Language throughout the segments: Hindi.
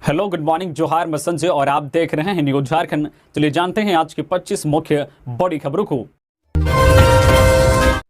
हेलो, गुड मॉर्निंग, जोहार, मैं संजय और आप देख रहे हैं न्यूज झारखंड। चलिए जानते हैं आज की 25 मुख्य बड़ी खबरों को।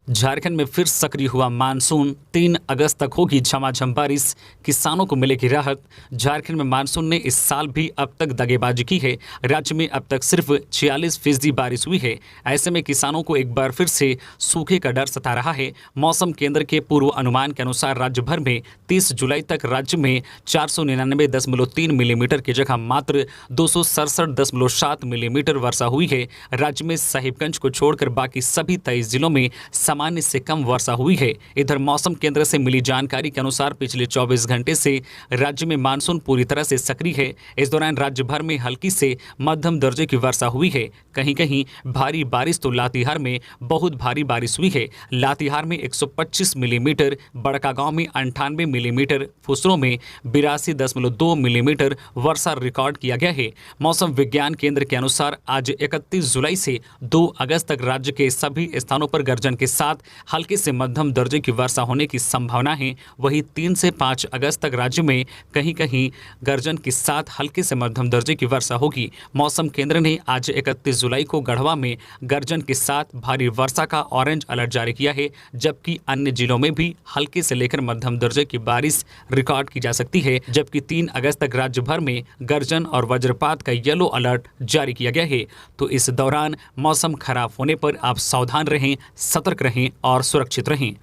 झारखंड में फिर सक्रिय हुआ मानसून, 3 अगस्त तक होगी झमाझम बारिश, किसानों को मिलेगी राहत। झारखंड में मानसून ने इस साल भी अब तक दगेबाजी की है। राज्य में अब तक सिर्फ 46% बारिश हुई है। ऐसे में किसानों को एक बार फिर से सूखे का डर सता रहा है। मौसम केंद्र के पूर्व अनुमान के अनुसार राज्य भर में 30 जुलाई तक राज्य में 499.3 मिलीमीटर की जगह मात्र 267.7 मिलीमीटर वर्षा हुई है। राज्य में साहिबगंज को छोड़कर बाकी सभी 23 जिलों में सामान्य से कम वर्षा हुई है। इधर मौसम केंद्र से मिली जानकारी के अनुसार पिछले 24 घंटे से राज्य में मानसून पूरी तरह से सक्रिय है। इस दौरान राज्य भर में हल्की से मध्यम दर्जे की वर्षा हुई है। कहीं कहीं भारी बारिश तो लातेहार में बहुत भारी बारिश हुई है। लातेहार में 125 मिलीमीटर, बड़कागांव में 98 मिलीमीटर, फुसरो में 82.2 मिलीमीटर वर्षा रिकॉर्ड किया गया है। मौसम विज्ञान केंद्र के अनुसार आज 31 जुलाई से 2 अगस्त तक राज्य के सभी स्थानों पर गर्जन के साथ हल्के से मध्यम दर्जे की वर्षा होने की संभावना है। वहीं 3 से 5 अगस्त तक राज्य में कहीं कहीं गर्जन के साथ हल्के से मध्यम दर्जे की वर्षा होगी। मौसम केंद्र ने आज 31 जुलाई को गढ़वा में गर्जन के साथ भारी वर्षा का ऑरेंज अलर्ट जारी किया है, जबकि अन्य जिलों में भी हल्के से लेकर मध्यम दर्जे की बारिश रिकॉर्ड की जा सकती है। जबकि 3 अगस्त तक राज्य भर में गर्जन और वज्रपात का येलो अलर्ट जारी किया गया है। तो इस दौरान मौसम खराब होने पर आप सावधान रहें, सतर्क रहें और सुरक्षित रहें।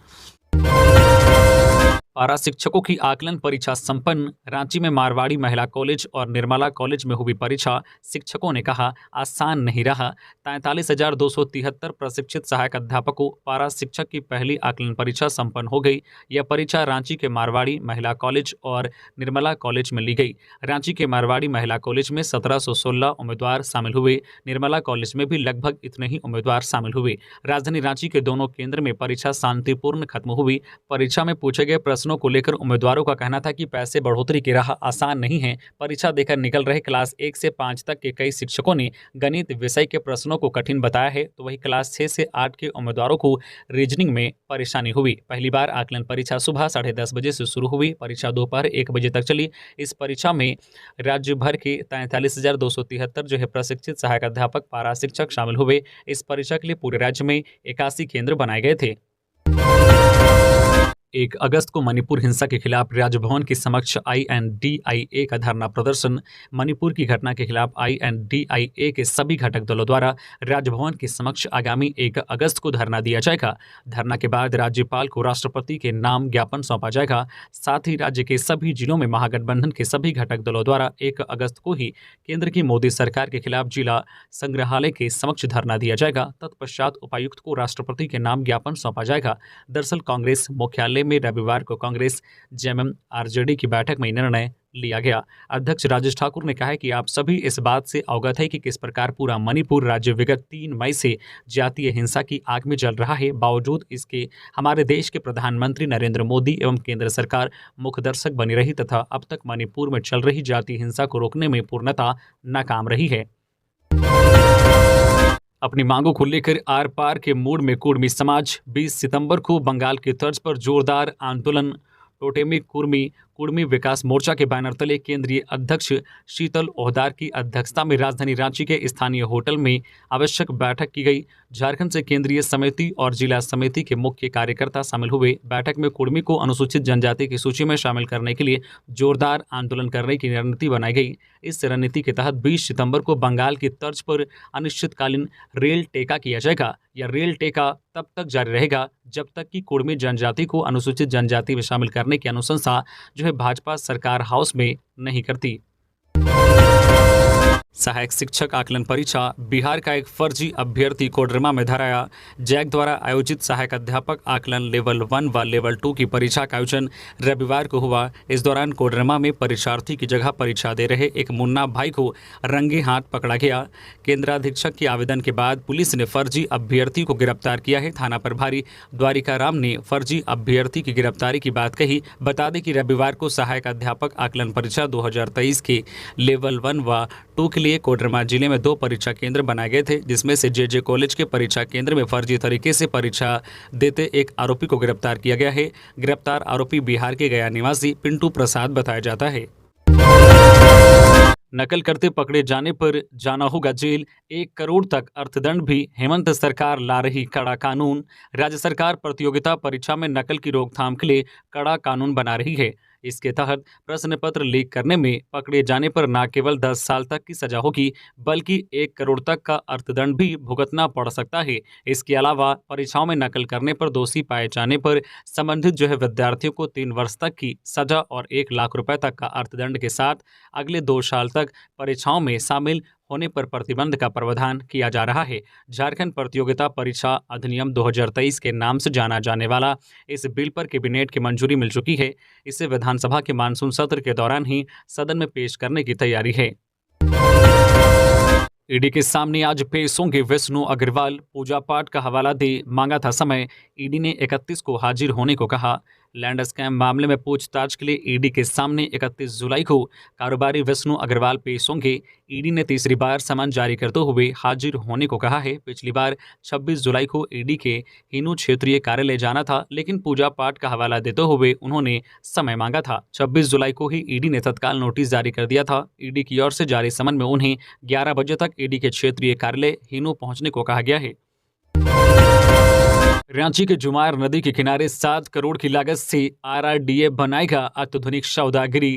पारा शिक्षकों की आकलन परीक्षा संपन्न। रांची में मारवाड़ी महिला कॉलेज और निर्मला कॉलेज में हुई परीक्षा। शिक्षकों ने कहा आसान नहीं रहा। 43,273 प्रशिक्षित सहायक अध्यापकों पारा शिक्षक की पहली आकलन परीक्षा संपन्न हो गई। यह परीक्षा रांची के मारवाड़ी महिला कॉलेज और निर्मला कॉलेज में ली गई। रांची के मारवाड़ी महिला कॉलेज में 1716 उम्मीदवार शामिल हुए। निर्मला कॉलेज में भी लगभग इतने ही उम्मीदवार शामिल हुए। राजधानी रांची के दोनों केंद्र में परीक्षा शांतिपूर्ण खत्म हुई। परीक्षा में पूछे गए प्रश्नों को लेकर उम्मीदवारों का कहना था कि पैसे बढ़ोतरी की राह आसान नहीं है। परीक्षा देकर निकल रहे क्लास 1 से 5 तक के कई शिक्षकों ने गणित विषय के प्रश्नों को कठिन बताया है, तो वही क्लास 6 से 8 के उम्मीदवारों को रीजनिंग में परेशानी हुई। पहली बार आकलन परीक्षा सुबह 10:30 बजे से शुरू हुई। परीक्षा दोपहर 1 बजे तक चली। इस परीक्षा में राज्य भर के 43,273 जो है प्रशिक्षित सहायक अध्यापक पारा शिक्षक शामिल हुए। इस परीक्षा के लिए पूरे राज्य में 81 केंद्र बनाए गए थे। 1 अगस्त को मणिपुर हिंसा के खिलाफ राजभवन के समक्ष INDIA का धरना प्रदर्शन। मणिपुर की घटना के खिलाफ INDIA के सभी घटक दलों द्वारा राजभवन के समक्ष आगामी 1 अगस्त को धरना दिया जाएगा। धरना के बाद राज्यपाल को राष्ट्रपति के नाम ज्ञापन सौंपा जाएगा। साथ ही राज्य के सभी जिलों में महागठबंधन के सभी घटक दलों द्वारा 1 अगस्त को ही केंद्र की मोदी सरकार के खिलाफ जिला संग्रहालय के समक्ष धरना दिया जाएगा। तत्पश्चात उपायुक्त को राष्ट्रपति के नाम ज्ञापन सौंपा जाएगा। दरअसल कांग्रेस मुख्यालय में रविवार को कांग्रेस जेएमएम आरजेडी की बैठक में निर्णय लिया गया। अध्यक्ष राजेश ठाकुर ने कहा है कि आप सभी इस बात से अवगत है कि किस प्रकार पूरा मणिपुर राज्य विगत 3 मई से जातीय हिंसा की आग में जल रहा है। बावजूद इसके हमारे देश के प्रधानमंत्री नरेंद्र मोदी एवं केंद्र सरकार मुखदर्शक बनी रही तथा अब तक मणिपुर में चल रही जातीय हिंसा को रोकने में पूर्णतः नाकाम रही है। अपनी मांगों को लेकर आर पार के मूड में कुर्मी समाज। 20 सितंबर को बंगाल की तर्ज पर जोरदार आंदोलन। टोटेमी कुर्मी विकास मोर्चा के बैनर तले केंद्रीय अध्यक्ष शीतल ओहदार की अध्यक्षता में राजधानी रांची के स्थानीय होटल में आवश्यक बैठक की गई। झारखंड से केंद्रीय समिति और जिला समिति के मुख्य कार्यकर्ता शामिल हुए। बैठक में कुर्मी को अनुसूचित जनजाति की सूची में शामिल करने के लिए जोरदार आंदोलन करने की रणनीति बनाई गई। इस रणनीति के तहत 20 सितंबर को बंगाल की तर्ज पर अनिश्चितकालीन रेल टेका किया जाएगा। यह रेल टेका तब तक जारी रहेगा जब तक कि कुर्मी जनजाति को अनुसूचित जनजाति में शामिल करने की अनुशंसा जो है भाजपा सरकार हाउस में नहीं करती। सहायक शिक्षक आकलन परीक्षा। बिहार का एक फर्जी अभ्यर्थी कोडरमा में धराया। जैक द्वारा आयोजित सहायक अध्यापक आकलन लेवल 1 व लेवल 2 की परीक्षा का आयोजन रविवार को हुआ। इस दौरान कोडरमा में परीक्षार्थी की जगह परीक्षा दे रहे एक मुन्ना भाई को रंगे हाथ पकड़ा गया। केंद्राधीक्षक के आवेदन के बाद पुलिस ने फर्जी अभ्यर्थी को गिरफ्तार किया है। थाना प्रभारी द्वारिका राम ने फर्जी अभ्यर्थी की गिरफ्तारी की बात कही। बता दें कि रविवार को सहायक अध्यापक आकलन परीक्षा 2023 के लेवल 1 व 2 के लिए कोडरमा जिले में 2 परीक्षा केंद्र बनाए गए थे, जिसमें से जेजे कॉलेज के परीक्षा केंद्र में फर्जी तरीके से परीक्षा देते एक आरोपी को गिरफ्तार किया गया है। गिरफ्तार आरोपी बिहार के गया निवासी पिंटू प्रसाद बताया जाता है। नकल करते पकड़े जाने पर जाना होगा जेल, 1 करोड़ तक अर्थदंड भी। हेमंत सरकार ला रही कड़ा कानून। राज्य सरकार प्रतियोगिता परीक्षा में नकल की रोकथाम के लिए कड़ा कानून बना रही है। इसके तहत प्रश्न पत्र लीक करने में पकड़े जाने पर न केवल 10 साल तक की सजा होगी, बल्कि 1 करोड़ तक का अर्थदंड भी भुगतना पड़ सकता है। इसके अलावा परीक्षाओं में नकल करने पर दोषी पाए जाने पर संबंधित विद्यार्थियों को 3 वर्ष तक की सजा और 1 लाख रुपए तक का अर्थदंड के साथ अगले 2 साल तक परीक्षाओं में शामिल होने पर प्रतिबंध का प्रावधान किया जा रहा है। झारखंड प्रतियोगिता परीक्षा अधिनियम 2023 के नाम से जाना जाने वाला इस बिल पर कैबिनेट की मंजूरी मिल चुकी है। इसे विधानसभा के मानसून सत्र के दौरान ही सदन में पेश करने की तैयारी है। ईडी के सामने आज पेश होंगे विष्णु अग्रवाल। पूजा पाठ का हवाला दे मांगा था समय, ईडी ने 31 को हाजिर होने को कहा। लैंड स्कैम मामले में पूछताछ के लिए ईडी के सामने 31 जुलाई को कारोबारी विष्णु अग्रवाल पेश होंगे। ईडी ने तीसरी बार समन जारी करते हुए हाजिर होने को कहा है। पिछली बार 26 जुलाई को ईडी के हिनू क्षेत्रीय कार्यालय जाना था, लेकिन पूजा पाठ का हवाला देते हुए उन्होंने समय मांगा था। 26 जुलाई को ही ईडी ने तत्काल नोटिस जारी कर दिया था। ईडी की ओर से जारी समन में उन्हें 11 बजे तक ईडी के क्षेत्रीय कार्यालय हिनू पहुंचने को कहा गया है। रांची के जुमार नदी के किनारे 7 करोड़ की लागत से आरआरडीए बनाएगा अत्याधुनिक सौदागरी।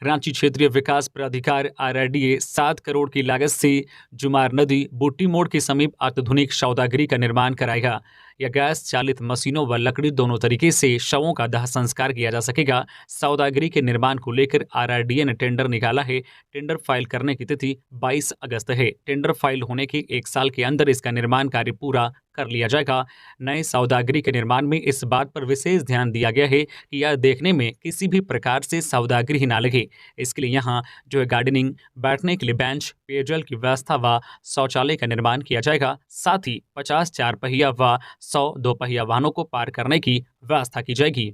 रांची क्षेत्रीय विकास प्राधिकार आरआरडीए 7 करोड़ की लागत से जुमार नदी बूटी मोड़ के समीप अत्याधुनिक सौदागरी का निर्माण कराएगा। यह गैस चालित मशीनों व लकड़ी दोनों तरीके से शवों का दाह संस्कार किया जा सकेगा। सौदागरी के निर्माण को लेकर आरआरडीए ने टेंडर निकाला है। टेंडर फाइल करने की तिथि 22 अगस्त है। टेंडर फाइल होने के 1 साल के अंदर इसका निर्माण कार्य पूरा कर लिया जाएगा। नए सौदागरी के निर्माण में इस बात पर विशेष ध्यान दिया गया है कि यह देखने में किसी भी प्रकार से सौदागरी ना लगे। इसके लिए यहाँ गार्डनिंग, बैठने के लिए बेंच, पेयजल की व्यवस्था व शौचालय का निर्माण किया जाएगा। साथ ही 50 4 पहिया व 100 2 पहिया वाहनों को पार करने की व्यवस्था की जाएगी।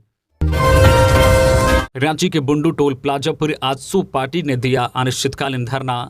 रांची के बुंडू टोल प्लाजा पर आजसू पार्टी ने दिया अनिश्चितकालीन धरना।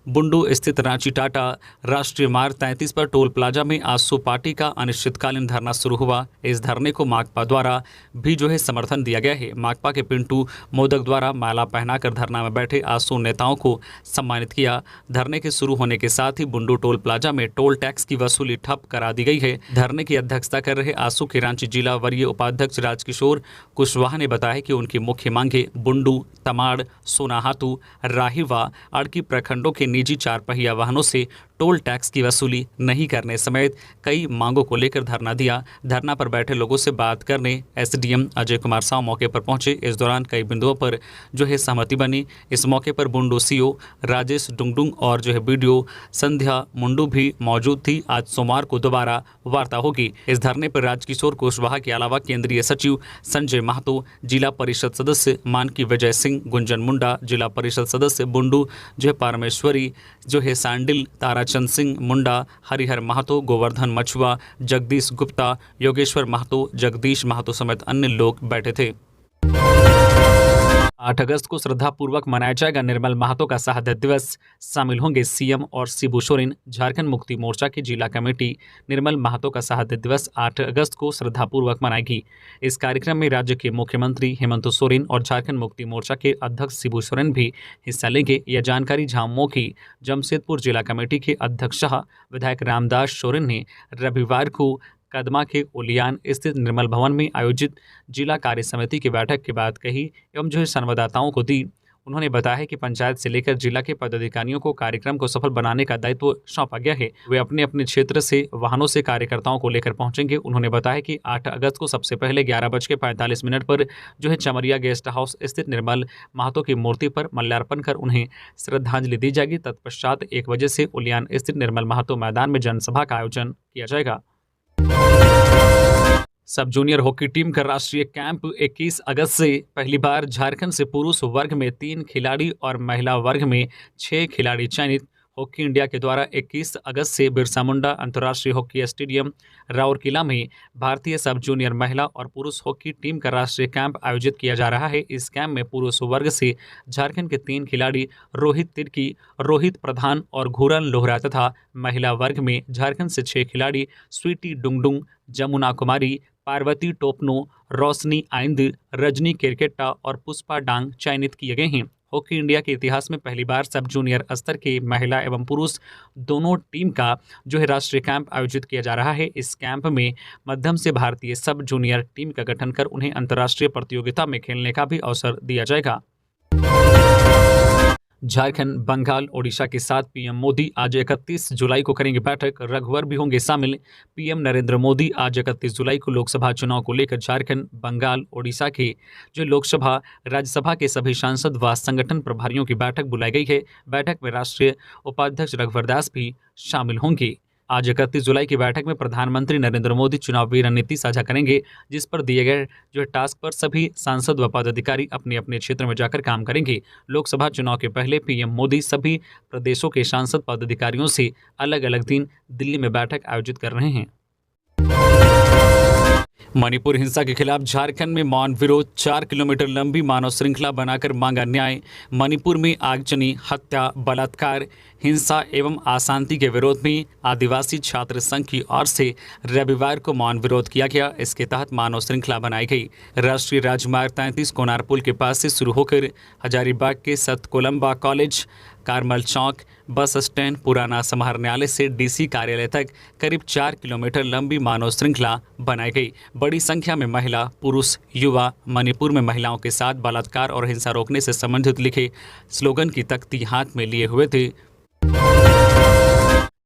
बुंडू स्थित रांची टाटा राष्ट्रीय मार्ग 33 पर टोल प्लाजा में आजसू पार्टी का अनिश्चितकालीन धरना शुरू हुआ। इस धरने को माकपा द्वारा भी समर्थन दिया गया है। माकपा के पिंटू मोदक द्वारा माला पहनाकर धरना में बैठे आजसू नेताओं को सम्मानित किया। धरने के शुरू होने के साथ ही बुंडू टोल प्लाजा में टोल टैक्स की वसूली ठप करा दी गई है। धरने की अध्यक्षता कर रहे आजसू के रांची जिला वरीय उपाध्यक्ष राजकिशोर कुशवाहा ने बताया कि उनकी मुख्य मांगे बुंडू, तमाड़, सोनाहातू, राही व अड़की प्रखंडों के निजी 4 पहिया वाहनों से टोल टैक्स की वसूली नहीं करने समेत कई मांगों को लेकर धरना दिया। धरना पर बैठे लोगों से बात करने एसडीएम अजय कुमार साव मौके पर पहुंचे। इस दौरान कई बिंदुओं पर सहमति बनी। इस मौके पर बुंडू सीओ राजेश डुंगडुंग और बीडीओ संध्या मुंडू भी मौजूद थी। आज सोमवार को दोबारा वार्ता होगी। इस धरने पर राजकिशोर कुशवाहा के अलावा केंद्रीय सचिव संजय महतो, जिला परिषद सदस्य मानकी विजय सिंह, गुंजन मुंडा, जिला परिषद सदस्य बुंडू परमेश्वरी, सांडिल, ताराचंद सिंह मुंडा, हरिहर महतो, गोवर्धन मछुआ, जगदीश गुप्ता, योगेश्वर महतो, जगदीश महतो समेत अन्य लोग बैठे थे। 8 अगस्त को श्रद्धापूर्वक मनाया जाएगा निर्मल महतो का शहादत दिवस। शामिल होंगे सीएम और शिबू सोरेन। झारखंड मुक्ति मोर्चा की जिला कमेटी निर्मल महतो का शहादत दिवस 8 अगस्त को श्रद्धापूर्वक मनाएगी। इस कार्यक्रम में राज्य के मुख्यमंत्री हेमंत सोरेन और झारखंड मुक्ति मोर्चा के अध्यक्ष शिबू सोरेन भी हिस्सा लेंगे। यह जानकारी झामुमो की जमशेदपुर जिला कमेटी के अध्यक्ष विधायक रामदास सोरेन ने रविवार को कदमा के उलियान स्थित निर्मल भवन में आयोजित जिला कार्य समिति की बैठक के बाद कही एवं संवाददाताओं को दी। उन्होंने बताया कि पंचायत से लेकर जिला के पदाधिकारियों को कार्यक्रम को सफल बनाने का दायित्व सौंपा गया है। वे अपने अपने क्षेत्र से वाहनों से कार्यकर्ताओं को लेकर पहुंचेंगे। उन्होंने बताया कि 8 अगस्त को सबसे पहले 11:45 पर चमरिया गेस्ट हाउस स्थित निर्मल महतो की मूर्ति पर माल्यार्पण कर उन्हें श्रद्धांजलि दी जाएगी। तत्पश्चात 1 बजे से उलियान स्थित निर्मल महतो मैदान में जनसभा का आयोजन किया जाएगा। सब जूनियर हॉकी टीम का राष्ट्रीय कैंप 21 अगस्त से पहली बार झारखंड से पुरुष वर्ग में 3 खिलाड़ी और महिला वर्ग में 6 खिलाड़ी चयनित। हॉकी इंडिया के द्वारा 21 अगस्त से बिरसा मुंडा अंतर्राष्ट्रीय हॉकी स्टेडियम राउरकेला में भारतीय सब जूनियर महिला और पुरुष हॉकी टीम का राष्ट्रीय कैंप आयोजित किया जा रहा है। इस कैंप में पुरुष वर्ग से झारखंड के 3 खिलाड़ी रोहित तिर्की, रोहित प्रधान और घूरन लोहरा तथा महिला वर्ग में झारखंड से 6 खिलाड़ी स्वीटी डुंगडुंग, जमुना कुमारी, पार्वती टोपनो, रोशनी आइंद, रजनी केरकेट्टा और पुष्पा डांग चयनित किए गए हैं। हॉकी इंडिया के इतिहास में पहली बार सब जूनियर स्तर के महिला एवं पुरुष दोनों टीम का जो है राष्ट्रीय कैंप आयोजित किया जा रहा है। इस कैंप में माध्यम से भारतीय सब जूनियर टीम का गठन कर उन्हें अंतर्राष्ट्रीय प्रतियोगिता में खेलने का भी अवसर दिया जाएगा। झारखंड, बंगाल, ओडिशा के साथ पीएम मोदी आज 31 जुलाई को करेंगे बैठक। रघुवर भी होंगे शामिल। पीएम नरेंद्र मोदी आज 31 जुलाई को लोकसभा चुनाव को लेकर झारखंड, बंगाल, ओडिशा के जो लोकसभा, राज्यसभा के सभी सांसद व संगठन प्रभारियों की बैठक बुलाई गई है। बैठक में राष्ट्रीय उपाध्यक्ष रघुवर दास भी शामिल होंगे। आज 31 जुलाई की बैठक में प्रधानमंत्री नरेंद्र मोदी चुनावी रणनीति साझा करेंगे, जिस पर दिए गए जो टास्क पर सभी सांसद व पदाधिकारी अपने अपने क्षेत्र में जाकर काम करेंगे। लोकसभा चुनाव के पहले पीएम मोदी सभी प्रदेशों के सांसद पदाधिकारियों से अलग अलग दिन दिल्ली में बैठक आयोजित कर रहे हैं। मणिपुर हिंसा के खिलाफ झारखंड में मौन विरोध। 4 किलोमीटर लंबी मानव श्रृंखला बनाकर मांगा न्याय। मणिपुर में आगजनी, हत्या, बलात्कार, हिंसा एवं अशांति के विरोध में आदिवासी छात्र संघ की ओर से रविवार को मौन विरोध किया गया। इसके तहत मानव श्रृंखला बनाई गई। राष्ट्रीय राजमार्ग 33 कोनार पुल के पास से शुरू होकर हजारीबाग के सतकोलम्बा कॉलेज, कारमल चौक, बस स्टैंड, पुराना समाहरणालय से डीसी कार्यालय तक करीब 4 किलोमीटर लंबी मानव श्रृंखला बनाई गई। बड़ी संख्या में महिला, पुरुष, युवा मणिपुर में महिलाओं के साथ बलात्कार और हिंसा रोकने से संबंधित लिखे स्लोगन की तख्ती हाथ में लिए हुए थे।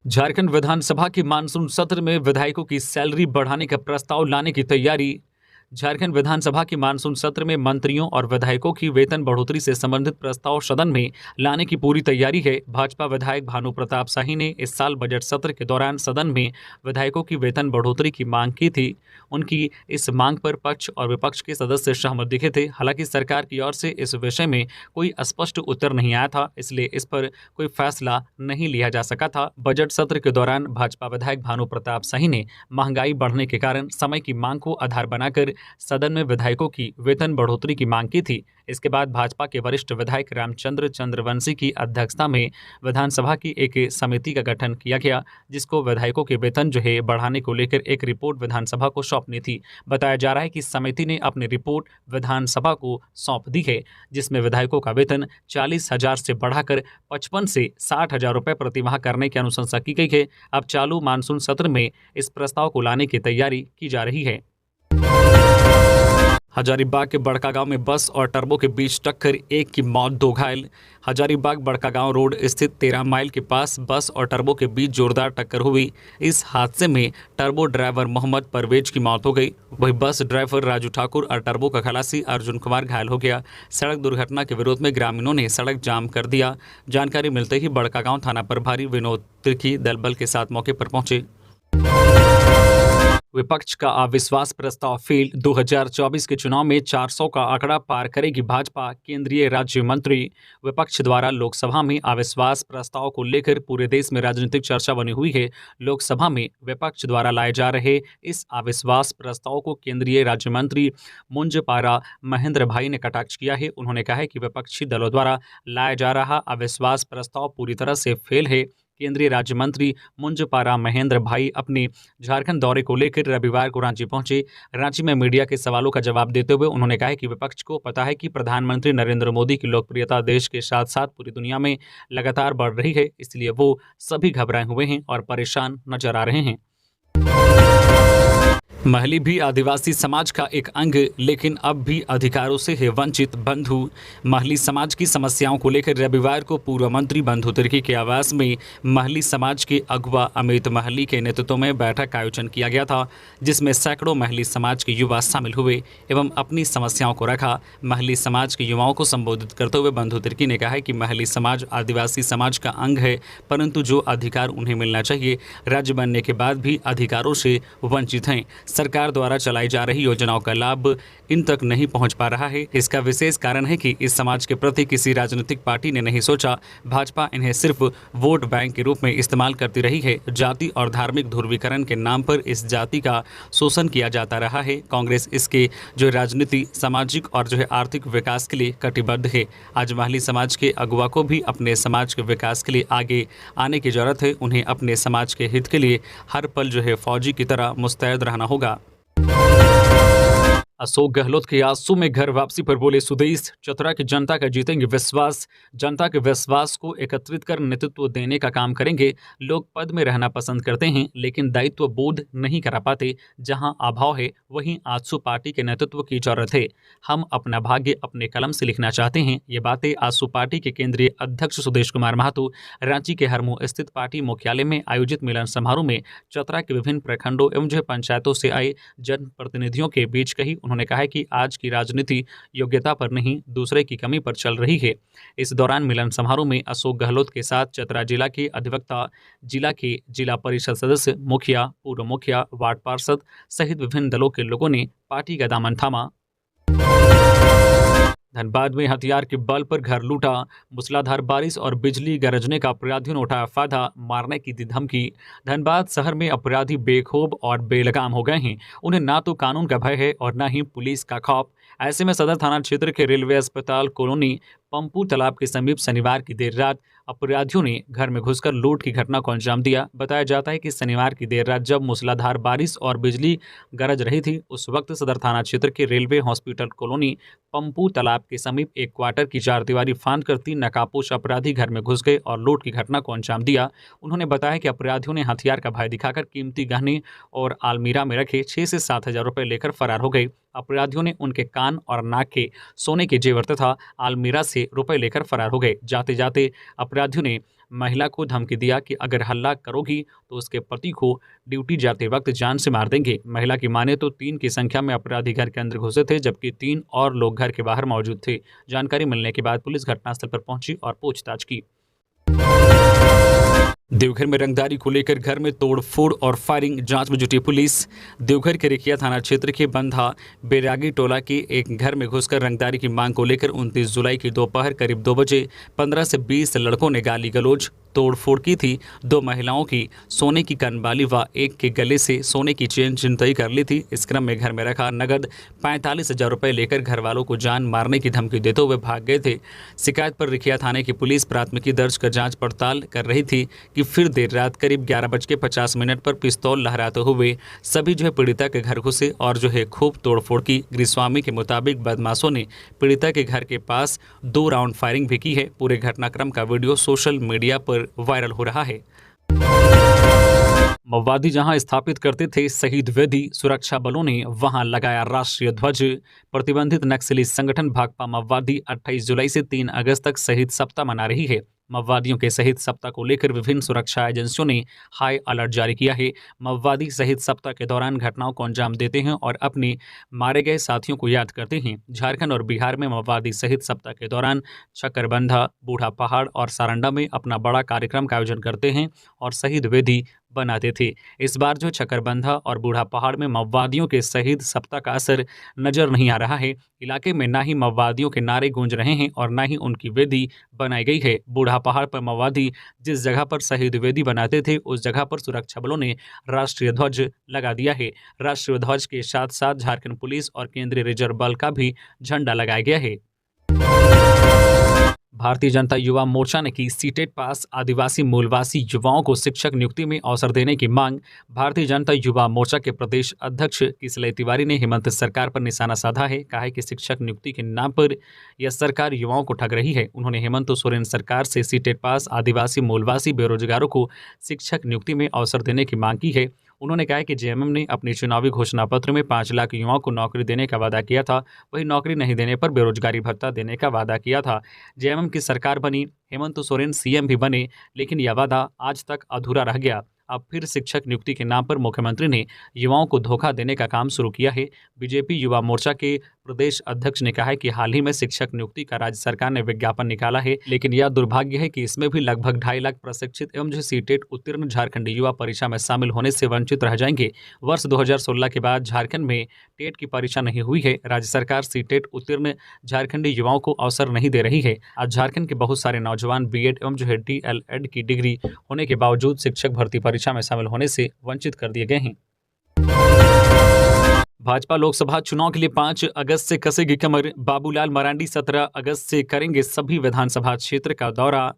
झारखंड विधानसभा के मानसून सत्र में विधायकों की सैलरी बढ़ाने का प्रस्ताव लाने की तैयारी। झारखंड विधानसभा के मानसून सत्र में मंत्रियों और विधायकों की वेतन बढ़ोतरी से संबंधित प्रस्ताव सदन में लाने की पूरी तैयारी है। भाजपा विधायक भानु प्रताप शाही ने इस साल बजट सत्र के दौरान सदन में विधायकों की वेतन बढ़ोतरी की मांग की थी। उनकी इस मांग पर पक्ष और विपक्ष के सदस्य सहमत दिखे थे। हालांकि सरकार की ओर से इस विषय में कोई स्पष्ट उत्तर नहीं आया था, इसलिए इस पर कोई फैसला नहीं लिया जा सका था। बजट सत्र के दौरान भाजपा विधायक भानु प्रताप शाही ने महंगाई बढ़ने के कारण समय की मांग को आधार बनाकर सदन में विधायकों की वेतन बढ़ोतरी की मांग की थी। इसके बाद भाजपा के वरिष्ठ विधायक रामचंद्र चंद्रवंशी की अध्यक्षता में विधानसभा की एक समिति का गठन किया गया, जिसको विधायकों के वेतन जो है बढ़ाने को लेकर एक रिपोर्ट विधानसभा को सौंपनी थी। बताया जा रहा है कि समिति ने अपनी रिपोर्ट विधानसभा को सौंप दी है, जिसमें विधायकों का वेतन 40,000 से बढ़ाकर 55 से 60,000 रुपये प्रतिमाह करने की अनुशंसा की गई है। अब चालू मानसून सत्र में इस प्रस्ताव को लाने की तैयारी की जा रही है। हजारीबाग के बड़कागांव में बस और टर्बो के बीच टक्कर, एक की मौत, 2 घायल। हजारीबाग बड़कागांव रोड स्थित 13 माइल के पास बस और टर्बो के बीच जोरदार टक्कर हुई। इस हादसे में टर्बो ड्राइवर मोहम्मद परवेज की मौत हो गई। वही बस ड्राइवर राजू ठाकुर और टर्बो का खलासी अर्जुन कुमार घायल हो गया। सड़क दुर्घटना के विरोध में ग्रामीणों ने सड़क जाम कर दिया। जानकारी मिलते ही बड़कागांव थाना प्रभारी विनोद तिर्की दलबल के साथ मौके पर पहुंचे। विपक्ष का अविश्वास प्रस्ताव फेल। 2024 के चुनाव में 400 का आंकड़ा पार करेगी भाजपा। केंद्रीय राज्य मंत्री। विपक्ष द्वारा लोकसभा में अविश्वास प्रस्ताव को लेकर पूरे देश में राजनीतिक चर्चा बनी हुई है। लोकसभा में विपक्ष द्वारा लाए जा रहे इस अविश्वास प्रस्ताव को केंद्रीय राज्य मंत्री मुंजपारा महेंद्र भाई ने कटाक्ष किया है। उन्होंने कहा है कि विपक्षी दलों द्वारा लाया जा रहा अविश्वास प्रस्ताव पूरी तरह से फेल है। केंद्रीय राज्य मंत्री मुंजपारा महेंद्र भाई अपने झारखंड दौरे को लेकर रविवार को रांची पहुंचे। रांची में मीडिया के सवालों का जवाब देते हुए उन्होंने कहा कि विपक्ष को पता है कि प्रधानमंत्री नरेंद्र मोदी की लोकप्रियता देश के साथ साथ पूरी दुनिया में लगातार बढ़ रही है, इसलिए वो सभी घबराए हुए हैं और परेशान नजर आ रहे हैं। महली भी आदिवासी समाज का एक अंग, लेकिन अब भी अधिकारों से है वंचित। बंधु। महली समाज की समस्याओं को लेकर रविवार को पूर्व मंत्री बंधु तिर्की के आवास में महली समाज के अगुवा अमित महली के नेतृत्व में बैठक का आयोजन किया गया था, जिसमें सैकड़ों महली समाज के युवा शामिल हुए एवं अपनी समस्याओं को रखा। महली समाज के युवाओं को संबोधित करते हुए बंधु तिर्की ने कहा है कि महली समाज आदिवासी समाज का अंग है, परंतु जो अधिकार उन्हें मिलना चाहिए राज्य बनने के बाद भी अधिकारों से वंचित हैं। सरकार द्वारा चलाई जा रही योजनाओं का लाभ इन तक नहीं पहुंच पा रहा है। इसका विशेष कारण है कि इस समाज के प्रति किसी राजनीतिक पार्टी ने नहीं सोचा। भाजपा इन्हें सिर्फ वोट बैंक के रूप में इस्तेमाल करती रही है। जाति और धार्मिक ध्रुवीकरण के नाम पर इस जाति का शोषण किया जाता रहा है। कांग्रेस इसके जो राजनीति, सामाजिक और जो है आर्थिक विकास के लिए कटिबद्ध है। आज महली समाज के अगुवा को भी अपने समाज के विकास के लिए आगे आने की जरूरत है। उन्हें अपने समाज के हित के लिए हर पल जो है फौजी की तरह मुस्तैद रहना होगा। अशोक गहलोत के आंसू में घर वापसी पर बोले सुदेश, चतरा की जनता का जीतेंगे विश्वास। जनता के विश्वास को एकत्रित कर नेतृत्व देने का काम करेंगे। लोग पद में रहना पसंद करते हैं लेकिन दायित्व बोध नहीं करा पाते। जहां अभाव है वहीं आजसू पार्टी के नेतृत्व की जरूरत है। हम अपना भाग्य अपने कलम से लिखना चाहते हैं। ये बातें आजसू पार्टी के केंद्रीय अध्यक्ष सुदेश कुमार महतो रांची के हरमू स्थित पार्टी मुख्यालय में आयोजित मिलन समारोह में चतरा के विभिन्न प्रखंडों एवं पंचायतों से आए जनप्रतिनिधियों के बीच कही। उन्होंने कहा कि आज की राजनीति योग्यता पर नहीं दूसरे की कमी पर चल रही है। इस दौरान मिलन समारोह में अशोक गहलोत के साथ चतरा जिला के अधिवक्ता, जिला के जिला परिषद सदस्य, मुखिया, पूर्व मुखिया, वार्ड पार्षद सहित विभिन्न दलों के लोगों ने पार्टी का दामन थामा। धनबाद में हथियार के बल पर घर लूटा। मूसलाधार बारिश और बिजली गरजने का अपराधियों ने उठाया फायदा, मारने की दी धमकी। धनबाद शहर में अपराधी बेखौफ और बेलगाम हो गए हैं। उन्हें ना तो कानून का भय है और ना ही पुलिस का खौफ। ऐसे में सदर थाना क्षेत्र के रेलवे अस्पताल कॉलोनी पंपू तालाब के समीप शनिवार की देर रात अपराधियों ने घर में घुसकर लूट की घटना को अंजाम दिया। बताया जाता है कि शनिवार की देर रात जब मूसलाधार बारिश और बिजली गरज रही थी उस वक्त सदर थाना क्षेत्र के रेलवे हॉस्पिटल कॉलोनी पंपू तालाब के समीप एक क्वार्टर की चारदीवारी फांद कर 3 नकाबपोश अपराधी घर में घुस गए और लूट की घटना को अंजाम दिया। उन्होंने बताया कि अपराधियों ने हथियार का भय दिखाकर कीमती गहने और आलमीरा में रखे 6 से 7 हजार रुपये लेकर फरार हो गए। अपराधियों ने उनके कान और नाक के सोने के जेवर तथा आलमीरा से रुपए लेकर फरार हो गए। जाते जाते अपराधियों ने महिला को धमकी दिया कि अगर हल्ला करोगी तो उसके पति को ड्यूटी जाते वक्त जान से मार देंगे। महिला की माने तो 3 की संख्या में अपराधी घर के अंदर घुसे थे जबकि 3 और लोग घर के बाहर मौजूद थे। जानकारी मिलने के बाद पुलिस घटनास्थल पर पहुंची और पूछताछ की। देवघर में रंगदारी को लेकर घर में तोड़फोड़ और फायरिंग, जांच में जुटी पुलिस। देवघर के रेखिया थाना क्षेत्र के बंधा बैरागी टोला के एक घर में घुसकर रंगदारी की मांग को लेकर 29 जुलाई की दोपहर करीब 2 बजे 15 से 20 लड़कों ने गाली गलौज तोड़फोड़ की थी। 2 महिलाओं की सोने की कनबाली व एक के गले से सोने की चेन चिंतई कर ली थी। इस क्रम में घर में रखा नगद 45 हजार रुपये लेकर घर वालों को जान मारने की धमकी देते हुए भाग गए थे। शिकायत पर रेखिया थाने की पुलिस प्राथमिकी दर्ज कर जांच पड़ताल कर रही थी कि फिर देर रात करीब 11:50 पर पिस्तौल लहराते हुए सभी पीड़िता के घर घुसे और खूब तोड़फोड़ की। गृहस्वामी के मुताबिक बदमाशों ने पीड़िता के घर के पास 2 राउंड फायरिंग भी की है। पूरे घटनाक्रम का वीडियो सोशल मीडिया पर वायरल हो रहा है। माओवादी जहां स्थापित करते थे शहीद वेदी, सुरक्षा बलों ने वहां लगाया राष्ट्रीय ध्वज। प्रतिबंधित नक्सली संगठन भाकपा माओवादी 28 जुलाई से 3 अगस्त तक शहीद सप्ताह मना रही है। माओवादियों के शहीद सप्ताह को लेकर विभिन्न सुरक्षा एजेंसियों ने हाई अलर्ट जारी किया है। माओवादी शहीद सप्ताह के दौरान घटनाओं को अंजाम देते हैं और अपने मारे गए साथियों को याद करते हैं। झारखंड और बिहार में माओवादी शहीद सप्ताह के दौरान चक्करबंधा, बूढ़ा पहाड़ और सारंडा में अपना बड़ा कार्यक्रम का आयोजन करते हैं और शहीद वेदी बनाते थे। इस बार चक्करबंधा और बूढ़ा पहाड़ में माओवादियों के शहीद सप्ताह का असर नजर नहीं आ रहा है। इलाके में ना ही माओवादियों के नारे गूंज रहे हैं और ना ही उनकी वेदी बनाई गई है। बूढ़ा पहाड़ पर माओवादी जिस जगह पर शहीद वेदी बनाते थे उस जगह पर सुरक्षा बलों ने राष्ट्रीय ध्वज लगा दिया है। राष्ट्रीय ध्वज के साथ साथ झारखंड पुलिस और केंद्रीय रिजर्व बल का भी झंडा लगाया गया है। भारतीय जनता युवा मोर्चा ने की सीटेट पास आदिवासी मूलवासी युवाओं को शिक्षक नियुक्ति में अवसर देने की मांग। भारतीय जनता युवा मोर्चा के प्रदेश अध्यक्ष किसलई तिवारी ने हेमंत सरकार पर निशाना साधा है। कहा है कि शिक्षक नियुक्ति के नाम पर यह सरकार युवाओं को ठग रही है। उन्होंने हेमंत सोरेन सरकार से सीटेट पास आदिवासी मूलवासी बेरोजगारों को शिक्षक नियुक्ति में अवसर देने की मांग की है। उन्होंने कहा कि जेएमएम ने अपने चुनावी घोषणा पत्र में 5 लाख युवाओं को नौकरी देने का वादा किया था, वही नौकरी नहीं देने पर बेरोजगारी भत्ता देने का वादा किया था। जेएमएम की सरकार बनी, हेमंत सोरेन सीएम भी बने, लेकिन यह वादा आज तक अधूरा रह गया। अब फिर शिक्षक नियुक्ति के नाम पर मुख्यमंत्री ने युवाओं को धोखा देने का काम शुरू किया है। बीजेपी युवा मोर्चा के प्रदेश अध्यक्ष ने कहा है कि हाल ही में शिक्षक नियुक्ति का राज्य सरकार ने विज्ञापन निकाला है, लेकिन यह दुर्भाग्य है कि इसमें भी लगभग 2.5 लाख प्रशिक्षित एवं सीटेट उत्तीर्ण झारखंडी युवा परीक्षा में शामिल होने से वंचित रह जाएंगे। वर्ष 2016 के बाद झारखंड में टेट की परीक्षा नहीं हुई है। राज्य सरकार सीटेट उत्तीर्ण झारखंडी युवाओं को अवसर नहीं दे रही है। आज झारखंड के बहुत सारे नौजवान बीएड एवं डीएलएड की डिग्री होने के बावजूद शिक्षक भर्ती परीक्षा में शामिल होने से वंचित कर दिए गए हैं। भाजपा लोकसभा चुनाव के लिए 5 अगस्त से कसेगी कमर। बाबूलाल मरांडी 17 अगस्त से करेंगे सभी विधानसभा क्षेत्र का दौरा।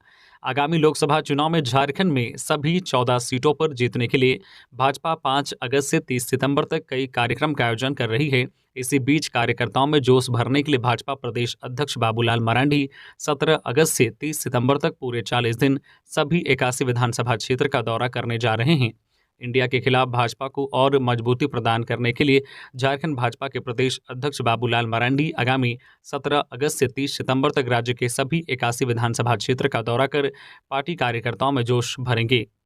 आगामी लोकसभा चुनाव में झारखंड में सभी 14 सीटों पर जीतने के लिए भाजपा 5 अगस्त से 30 सितंबर तक कई कार्यक्रम का आयोजन कर रही है। इसी बीच कार्यकर्ताओं में जोश भरने के लिए भाजपा प्रदेश अध्यक्ष बाबूलाल मरांडी 17 अगस्त से 30 सितंबर तक पूरे 40 दिन सभी 81 विधानसभा क्षेत्र का दौरा करने जा रहे हैं। इंडिया के खिलाफ भाजपा को और मजबूती प्रदान करने के लिए झारखंड भाजपा के प्रदेश अध्यक्ष बाबूलाल मरांडी आगामी 17 अगस्त से 30 सितंबर तक राज्य के सभी 81 विधानसभा क्षेत्र का दौरा कर पार्टी कार्यकर्ताओं में जोश भरेंगे।